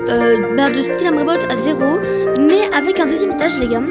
de style Amrebot à 0, mais avec un deuxième étage, les gars.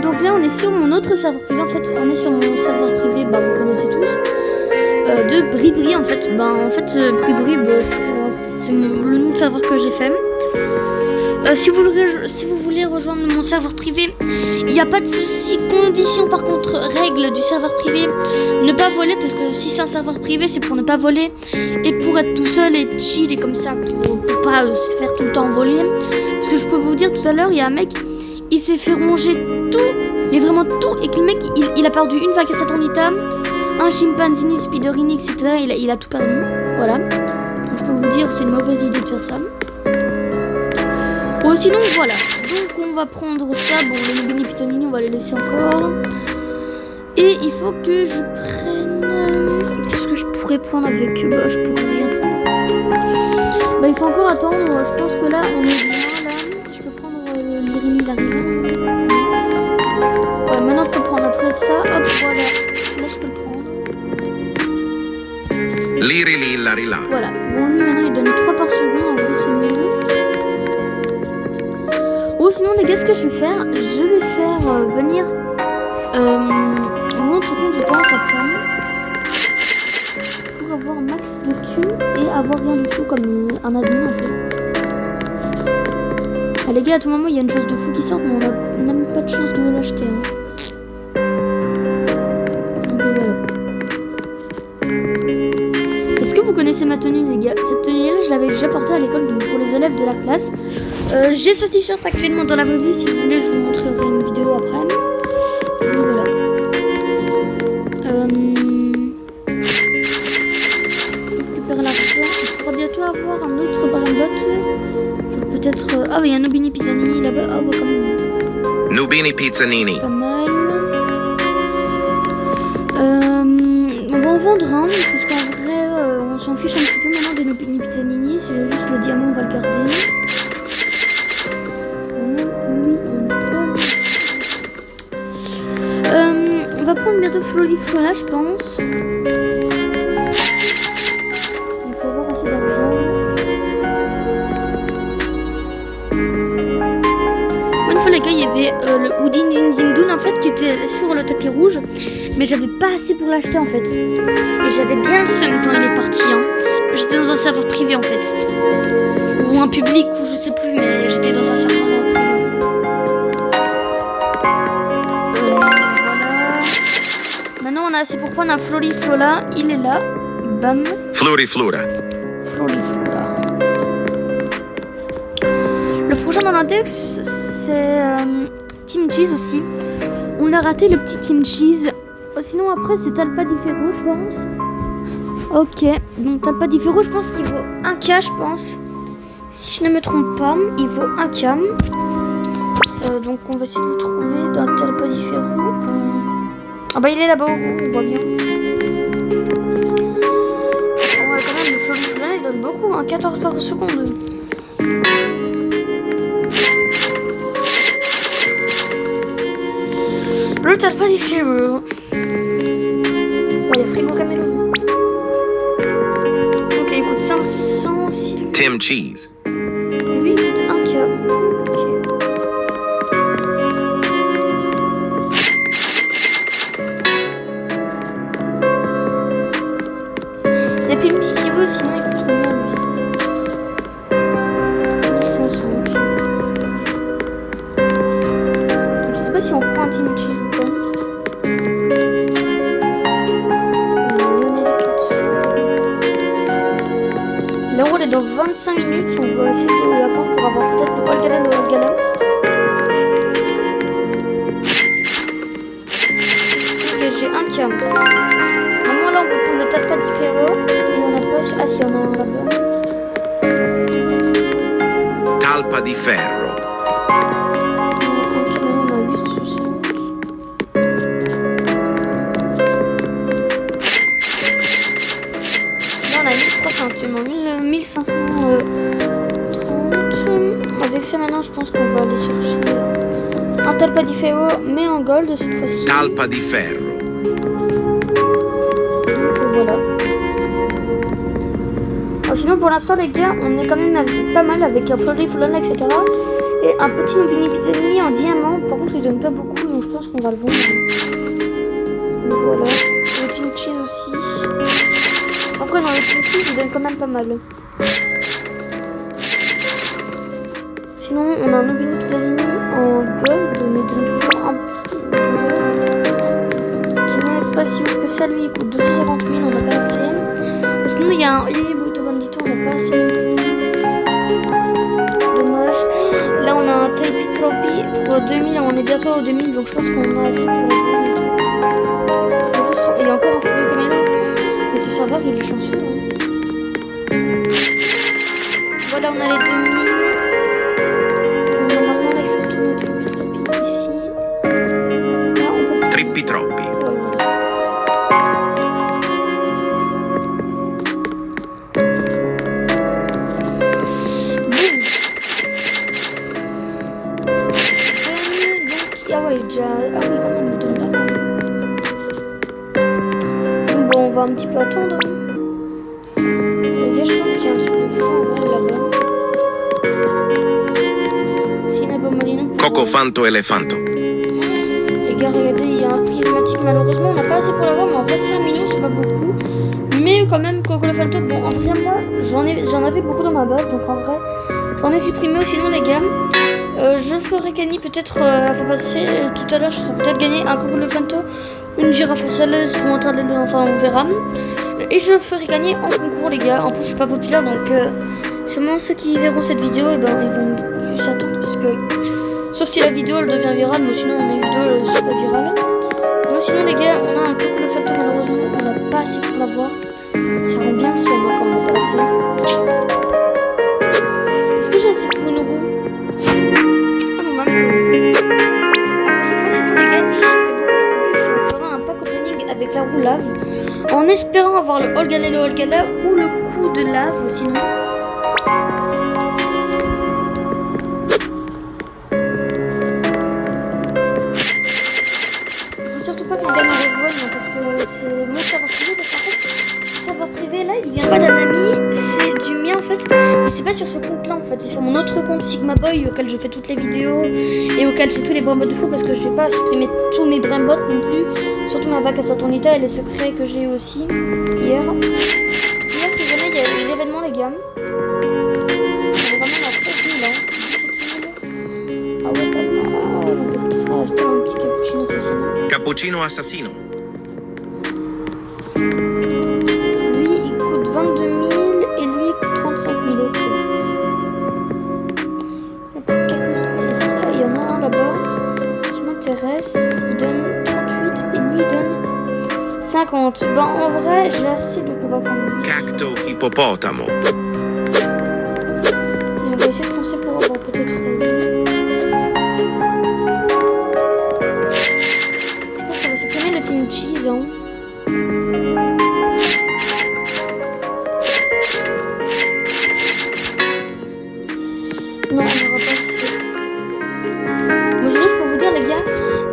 Donc là, on est sur mon autre serveur privé. En fait, on est sur mon serveur privé, vous connaissez tous, de Bribri. En fait, Bribri, c'est le nom de serveur que j'ai fait. Si vous voulez rejoindre mon serveur privé, il n'y a pas de souci. Condition par contre, règle du serveur privé, ne pas voler, parce que si c'est un serveur privé, c'est pour ne pas voler et pour être tout seul et chill et comme ça, pour pas se faire tout le temps voler. Parce que je peux vous dire, tout à l'heure, il y a un mec, il s'est fait ronger tout, mais vraiment tout, et que le mec, il a perdu une vague à Satornita, un chimpanzini, Spiderini, etc. Il a tout perdu, voilà. Donc je peux vous dire, c'est une mauvaise idée de faire ça. Bon, sinon, voilà. Donc, on va prendre ça. Bon, les Nobini Pitonini, on va les laisser encore. Et il faut que je prenne... Qu'est-ce que je pourrais prendre avec... je pourrais rien prendre. Il faut encore attendre. Je pense que là, on est bien, là. Je peux prendre le Lirini, l'arrivée. Voilà, maintenant, je peux prendre après ça. Hop, voilà. Là, je peux le prendre. Lirili, larila. Voilà. Bon, lui, maintenant, il donne 3 par seconde. En vrai, c'est mieux. Sinon les gars, ce que je vais faire, venir mon autre compte, je pense, après, pour avoir un max de thunes et avoir rien du tout comme un admin un peu. Ah, les gars, à tout moment il y a une chose de fou qui sort, mais on n'a même pas de chance de l'acheter. Donc voilà. Est-ce que vous connaissez ma tenue, les gars? Cette tenue-là, je l'avais déjà portée à l'école pour les élèves de la classe. J'ai ce t-shirt actuellement dans la vraie vie. Si vous voulez, je vous montrerai une vidéo après. Donc voilà. Récupérer l'argent. On pourra bientôt avoir un autre Brambot. Genre peut-être. Ah, il y a un Nobini Pizzanini là-bas. Ah, quand même. Nobini Pizzanini. C'est pas mal. On va en vendre un. Parce qu'en vrai, on s'en fiche un petit peu maintenant des Nobini Pizzanini. C'est juste le diamant, on va le garder. On va prendre bientôt Floliflola, je pense. Il faut avoir assez d'argent. Une fois, les gars, il y avait le Houdin Dindindun en fait qui était sur le tapis rouge, mais j'avais pas assez pour l'acheter en fait. Et j'avais bien le seum quand il est parti. J'étais dans un serveur privé en fait, ou un public, ou je sais plus, mais j'étais dans un serveur privé. On a assez pour prendre un Floriflola, il est là, bam. Floriflora. Floriflora. Le prochain dans l'index, c'est Team Cheese aussi. On a raté le petit Team Cheese. Sinon après c'est Talpa di Ferro, je pense. Ok, donc Talpa di Ferro, je pense qu'il vaut 1K, je pense. Si je ne me trompe pas, il vaut 1K. Donc on va essayer de le trouver dans Talpa di Ferro. Ah il est là-bas, on voit bien. Quand même, le Floriflola il donne beaucoup, 14 par seconde. Le Talpa di Ferro. Il y a Frigo Camelo. Ok, il coûte 500 aussi. Tim Cheese. Et lui, il coûte 1K. Ok. Sinon il coûte combien lui? 1500. Je sais pas si on prend un Team Cheese ou pas. Là on est dans 25 minutes, on va essayer de attendre pour avoir peut-être le Walgala, Ok, j'ai un K. Normalement là on peut prendre le Talpa di Ferro. Ah si, on a un là-bas. Talpa di Ferro. On a 860. Là on a 1300 actuellement, 1530. Avec ça maintenant je pense qu'on va aller chercher un Talpa di Ferro, mais en gold cette fois-ci. Talpa di Ferro. Donc voilà. Sinon pour l'instant les gars, on est quand même pas mal avec un Flolly, Flolana, etc. Et un petit Nobini Pizzolini en diamant. Par contre il donne pas beaucoup, donc je pense qu'on va le vendre. Donc voilà. Le Team Cheese aussi. En vrai non, le Team Cheese il donne quand même pas mal. Sinon on a un Nobini Pizzolini en gold, mais il donne toujours un peu. Ce qui n'est pas si ouf que ça, lui il coûte 240 000, on n'a pas assez. Sinon il y a un Burrito Bandito, on n'a pas assez non plus. Dommage. Là on a un Taipi Tropi pour 2000, on est bientôt aux 2000, donc je pense qu'on a assez pour le coup. Faut juste... Il y a encore un Fugu Camelo. Mais ce serveur il est chanceux. Hein. Voilà, on a les 2000. Normalement là il faut retourner au Taipi Tropi ici. Là on peut... Trippi troppi. Ouais, voilà. Ah ouais, déjà... Ah oui, quand même, il donne pas mal. Donc bon, on va un petit peu attendre. Les gars, je pense qu'il y a un petit peu de fond en vrai là-bas. Sinabo Molino. Coco fanto elefanto. Les gars, regardez, il y a un prismatique. Malheureusement, on n'a pas assez pour l'avoir, mais en vrai, 5 millions, c'est pas beaucoup. Mais quand même, Coco le Fanto, bon, en vrai, moi, j'en avais beaucoup dans ma base, donc en vrai, j'en ai supprimé. Sinon, les gars... je ferai gagner peut-être la fois passée, tout à l'heure je ferai peut-être gagner un Coco le Fanto, une girafe céleste ou un tralala, enfin on verra. Et je ferai gagner en concours les gars. En plus je suis pas populaire donc seulement ceux qui verront cette vidéo et ben ils vont plus s'attendre parce que sauf si la vidéo elle devient virale, mais sinon mes vidéos elles sont pas virales. Mais sinon les gars on a un Coco le Fanto, malheureusement on n'a pas assez pour l'avoir. Ça rend bien le somme hein, quand on n'a pas assez. Est-ce que j'ai assez pour une roue? Avec la roue lave, en espérant avoir le Olgala ou le coup de lave sinon. Il faut surtout pas qu'on gagne les rejoigne parce que c'est mon serveur privé, parce qu'en fait ce serveur privé là il vient pas d'un ami, c'est du mien en fait, mais c'est pas sur ce compte là en fait, c'est sur mon autre compte Sigma Boy auquel je fais toutes les vidéos et auquel c'est tous les brimbots de fou parce que je vais pas supprimer tous mes brimbots non plus. Surtout ma vague à Saturnita et les secrets que j'ai eu aussi hier. Là, si jamais il y a eu l'événement, les gars. On est vraiment à 7 000 hein. 17 000. Ah ouais, pas mal. On peut peut-être acheter un petit cappuccino assassino. Cappuccino assassino. Lui, il coûte 22 000 et lui, il coûte 35 000. Ok. Ça coûte 4 000 et ça, il y en a un là-bas qui m'intéresse. Il donne 38 et lui, il donne 50. Ben en vrai, j'ai assez donc on va prendre lui. Cacto hippopotamo. Et on va essayer de foncer pour avoir peut-être. Je pense qu'on va supprimer le Team Cheese. Hein. Non, on n'aura pas assez. Moi, sinon, je peux vous dire, les gars,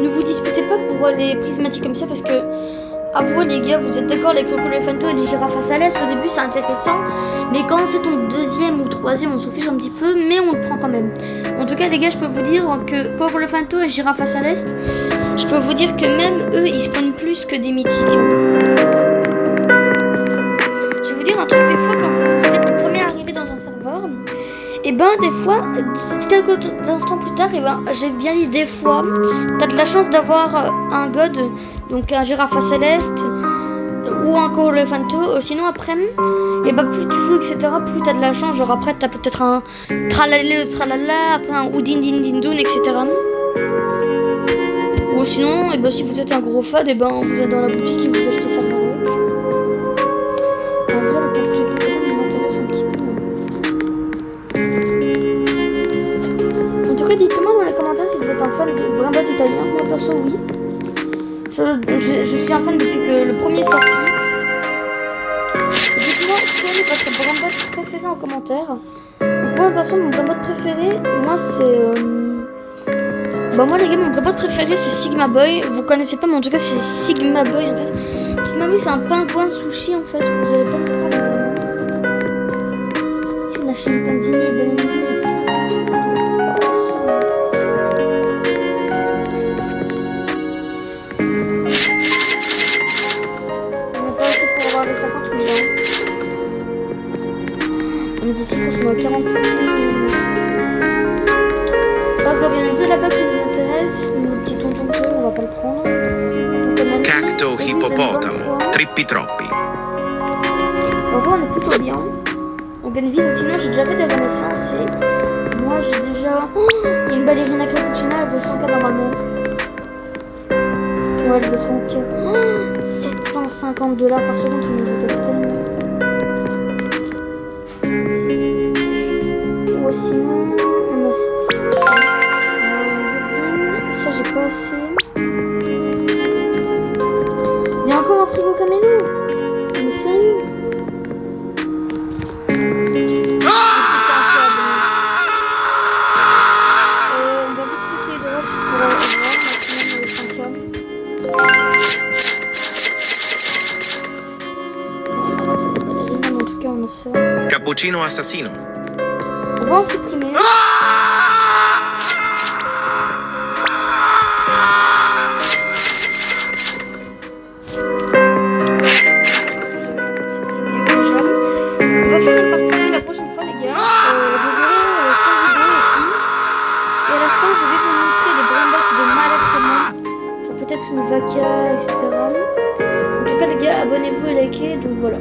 ne vous disputez pas pour les prismatiques comme ça parce que. Avouez les gars, vous êtes d'accord avec le Coco le Fanto et les girafes à Céleste, au début c'est intéressant, mais quand c'est ton deuxième ou troisième, on s'en fiche un petit peu, mais on le prend quand même. En tout cas les gars, je peux vous dire que Coco le Fanto et girafe à Céleste, je peux vous dire que même eux, ils spawnent plus que des mythiques. Je vais vous dire un truc, des fois quand vous êtes le premier arrivé dans un serveur, et ben des fois, quelques instants plus tard, et ben j'ai bien dit des fois, t'as de la chance d'avoir un god, donc un girafe à Céleste ou un Coco le Fanto. Sinon après, et ben plus tu joues etc, plus t'as de la chance. Genre après t'as peut-être un tralala, après un Oudin Din Din Doun etc. Ou sinon, et ben si vous êtes un gros fad, et ben vous êtes dans la boutique et vous achetez ça par avec. En vrai le cactus hippopotame il m'intéresse un petit peu. En tout cas dites-moi dans les commentaires si vous êtes un fan de brimbot italien. Moi perso oui. Je suis un fan depuis que le premier est sorti. Dites-moi quel est votre brimbot préféré en commentaire. Donc moi perso mon brimbot préféré, moi c'est bah moi les gars mon brimbot préféré c'est Sigma Boy. Vous connaissez pas mais en tout cas c'est Sigma Boy en fait. Sigma Boy c'est un pingouin sushi en fait. Vous allez pas me comprendre vraiment. chimpanzini et bananini à 5. On n'a pas assez pour avoir les 50 000. Mais ici, franchement, 45 000. Bref, il y en a deux là-bas qui nous intéressent. Le petit tonton bleu, on va pas le prendre. Donc, on a Cacto Nini, hippopotamo. 23. Trippi troppi. On voit, on est plutôt bien. On gagne vite. Sinon, j'ai déjà fait des renaissances et moi, j'ai déjà. Oh, il y a une ballerina cappuccina, elle vaut 100K normalement. Ouais, elle vaut 100K. Oh, 750 $ par seconde, ça nous aide tellement. Ou sinon, on a ça, j'ai pas assez. Il y a encore un frigo camélo. Mais sérieux? On va vite essayer de rush pour avoir maximum le 5e. On a raté des ballerines, mais en tout cas on a ça. Cappuccino assassino. On va en supprimer. On va faire une partie 2 la prochaine fois les gars. Je jouerai 5 vidéos aussi. Et à la fin je vais vous montrer des brambottes de malade seulement. Genre peut-être une vaca, etc. En tout cas les gars, abonnez-vous et likez. Donc voilà.